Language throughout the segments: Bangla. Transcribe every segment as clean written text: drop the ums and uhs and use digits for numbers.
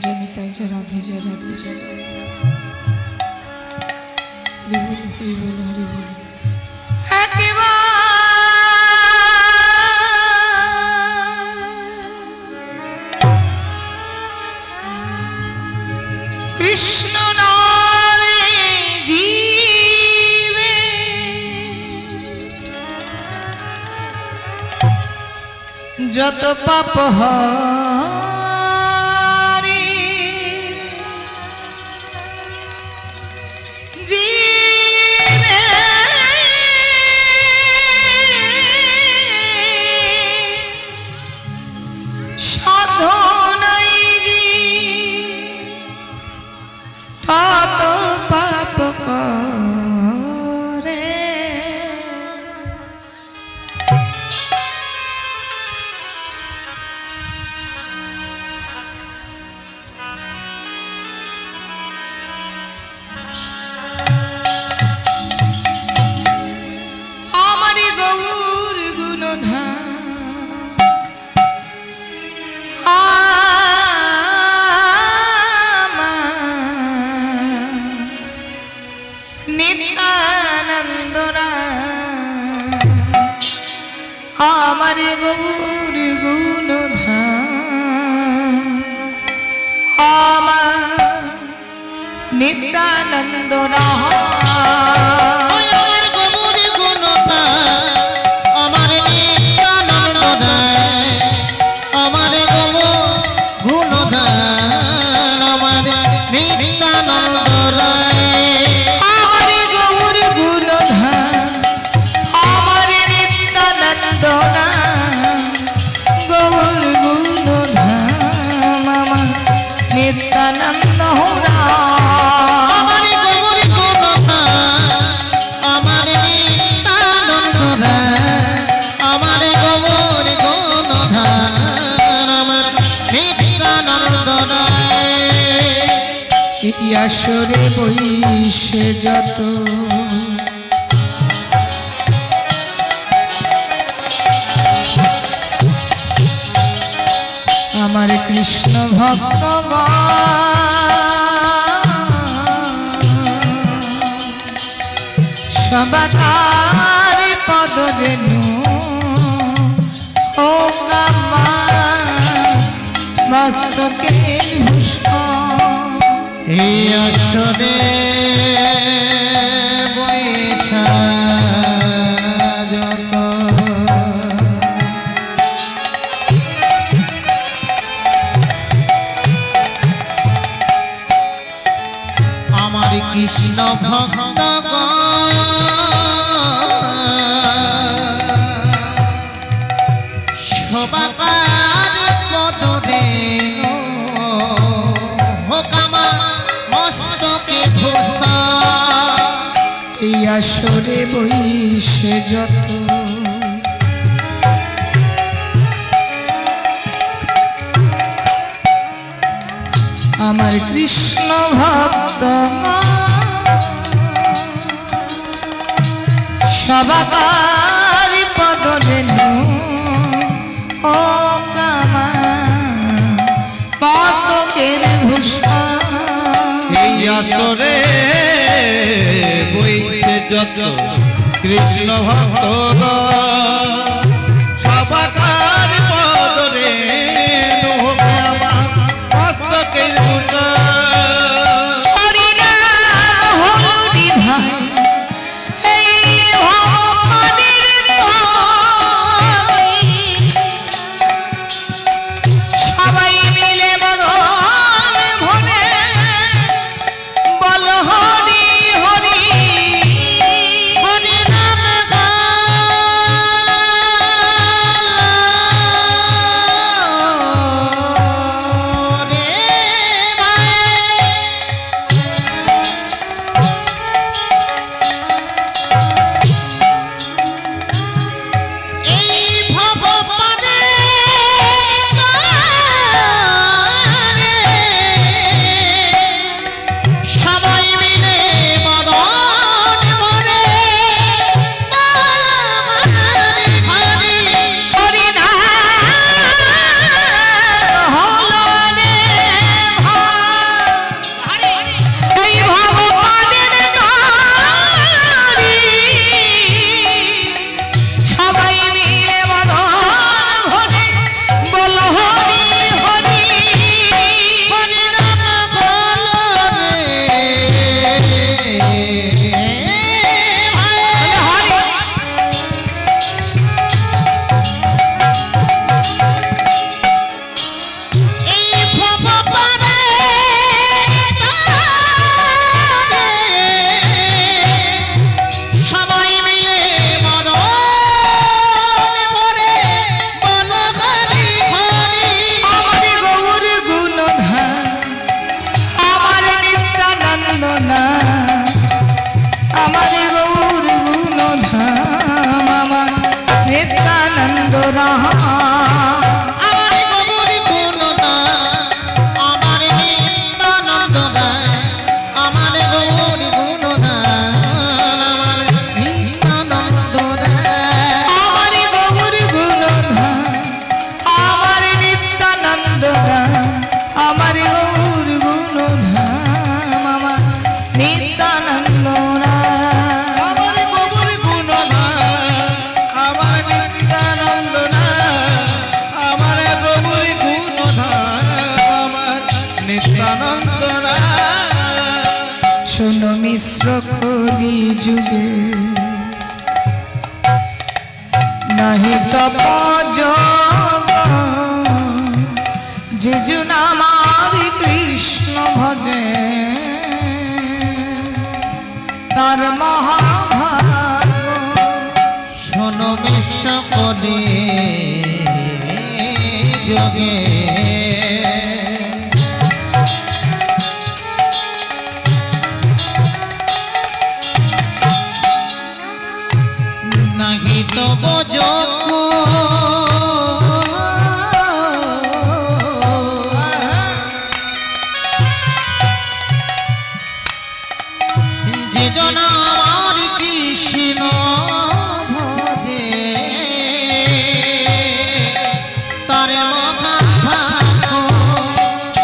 जनिताय जय राधे जय राधे जय हरि बोल हरि बोल हरि बोल। कृष्ण नामे जीवे जत पाप हारी जीवे साधनाय जी तात पाप करे हमारी गौर गुणधाम नित्यानंदरा हमारे गौर गुणधाम नित्यानंदरा नित्यानंद हो हमारे गौर गुणधाम हमारे नित्यानंद हमारे गौर गुणधाम नित्यानंद यशोरे बहिषे जत हमारे कृष्ण भक्त सबाकार पद रेणु ओ मस्तके भूषण यशोरे बैसा कृष्ण भक्त सबाकार पद रेणु मस्तके भूषण यशोरे बहिषे जत हमार कृष्ण भक्त सबाकार पद रेणु ओ मस्तकेर भूषण यशोरे बहिषे जत कृष्ण भक्त सबाकार पद रेणु मस्तकेर भूषण নিত্যানন্দ রাম আমার গৌরী গুণধাম আমার নিত্যানন্দ রাম আমার গৌরী গুণধাম আমার নিত্যানন্দ রাম আমার গৌর গুণধাম আমার নিত্যানন্দ রাম আমার গৌর গুণধাম আমার নিত্যানন্দ রাম আমার গৌরী গুণধাম আমার নিত্যানন্দ রাম আমার গৌরী গুণধাম আমার নিত্যানন্দ রাম শোনো মিশ্র কলি যুগে নাহি তপ যোগ যে জন আমার কৃষ্ণ ভজে তার মহাভাগ্য শোনো বিশ্ব কলি যোগে নাহি তব যোগ যে জন আমার কৃষ্ণ ভজে তার মহাভাগ্য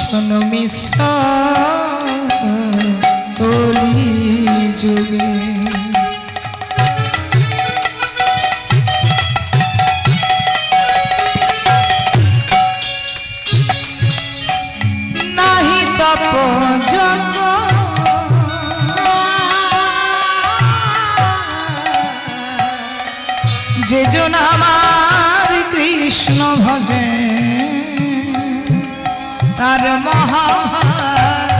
শোনো মিশ্র কলি যুগে নাহি তপ যোগ যে জন আমার কৃষ্ণ ভজে তার মহাভাগ্য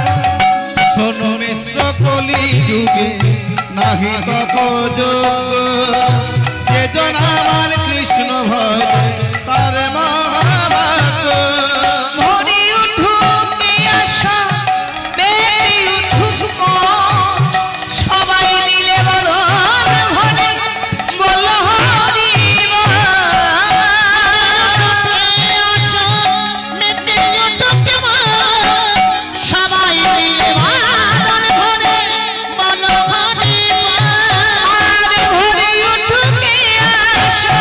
শোনো মিশ্র কলি যুগে নাহি তপ যোগ যে জন আমার কৃষ্ণ ভজ তার মহাভাগ্য ভরি উঠুক আশা বেটি উঠুক মন, সবাই মিলে বদন ভরে বল হরি বল। সবাই মিলে বাদন ভরে বল হরি আর ভরি উঠুক আশা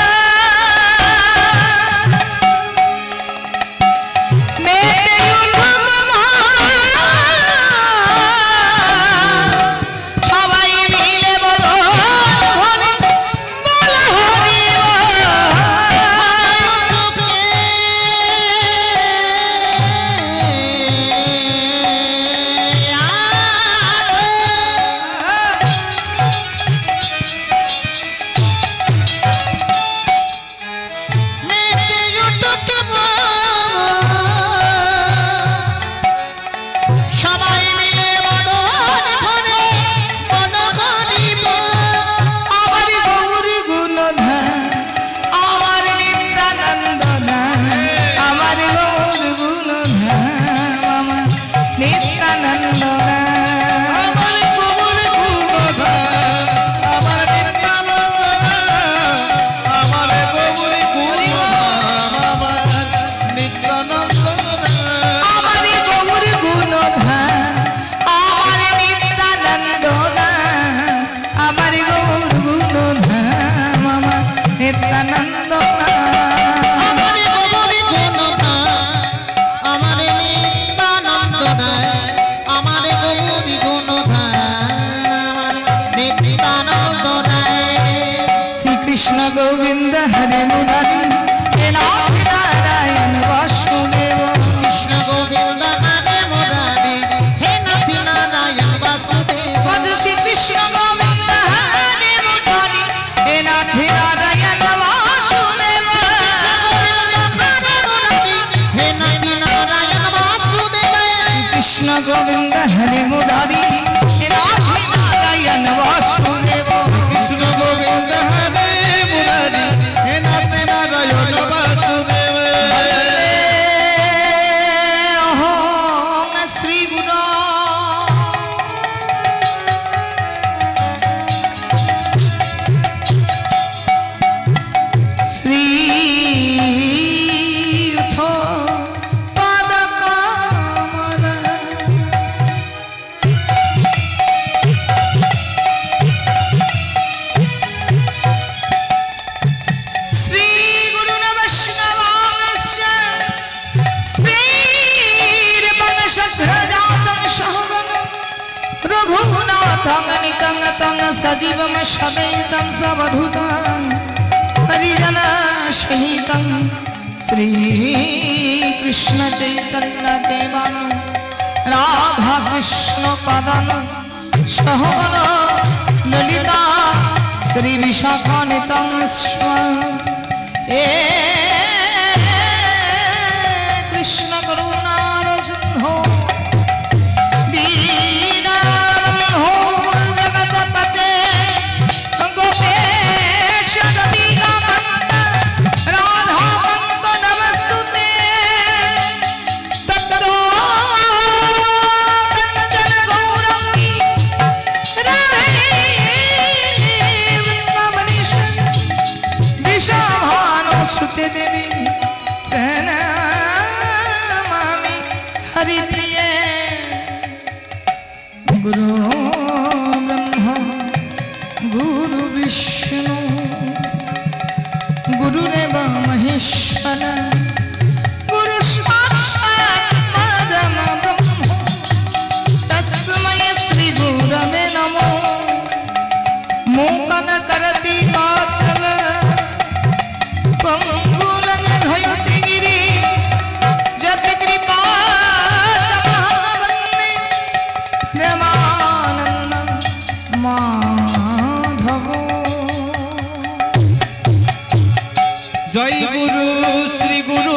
বেটি উঠুক মন, সবাই মিলে বদন ভরে বল হরি সবাই মিলে বদন ভরে বল হরি আমার গৌরী গুণধাম আমার নিত্যানন্দ ধাম আমার গৌর গুণধাম আমার নিত্যানন্দ ধাম আমার গৌরী গুণধাম আমার নিত্যানন্দ রাম আমার গৌরী গুণধাম আমার নিত্যানন্দ রাম আমার গৌর গুণধাম আমার নিত্যানন্দ ধাম আমার গৌর গুণধাম আমার নিত্যানন্দ ধাম আমার গৌরী গুণধাম আমার নিত্যানন্দ রাম আমার গৌরী গুণধাম আমার নিত্যানন্দ রাম শ্রীকৃষ্ণ গোবিন্দ হরে মুরারি হে নাথ নারায়ণ বাসুদেব কৃষ্ণ গোবিন্দ হরে মুরারি হে নাথ নারায়ণ বাসুদেব ভজ শ্রীকৃষ্ণ গোবিন্দ হরে মুরারি হে নাথ নারায়ণ বাসুদেব কৃষ্ণ গোবিন্দ হরে মুরারি হে নাথ নারায়ণ বাসুদেব কৃষ্ণ গোবিন্দ হরে মুরারি হে নাথ নারায়ণ বাসুদেব অহং শ্রী গুরু শ্রী रघुनाथं नितं तं सजीवं सदैतं सवधूतं हरिजनसहितं श्रीकृष्ण चैतन्य देवं राधा कृष्ण पदं सहगण ललिता श्री विशाखान्वितं स्म कृष्ण करुणारसिंहो दीनबन्धो जगत्पते गोपेश गोपिकान्त राधाकान्त नमस्तुते तत्तो कंचन गौरंगी राधे वृंदावनेश विशाभानुसुते देवी हरि प्रिय गुरु ब्रह्मा गुरु विष्णु गुरुदेव महेश्वर गुरु साक्षात् परम ब्रह्म तस्मै श्री गुरवे नमो मूकन करति वाचल पंगुलं धयति गिरि जति कृपा जय गुरु श्री गुरु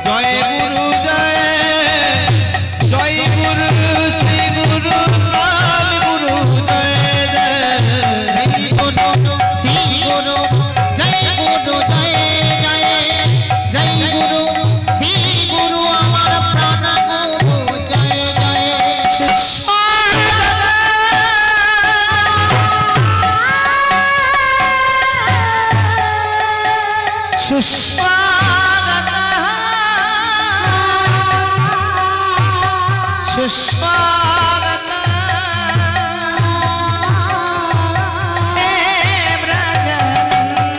जय गुरु जय जय गुरु श्री गुरु लाल गुरु जय जय जय गुरु श्री गुरु जय गुरु जय जय जय गुरु श्री गुरु अमर प्राण गुरु जय जय सुस्वागत हे ब्रजनंदन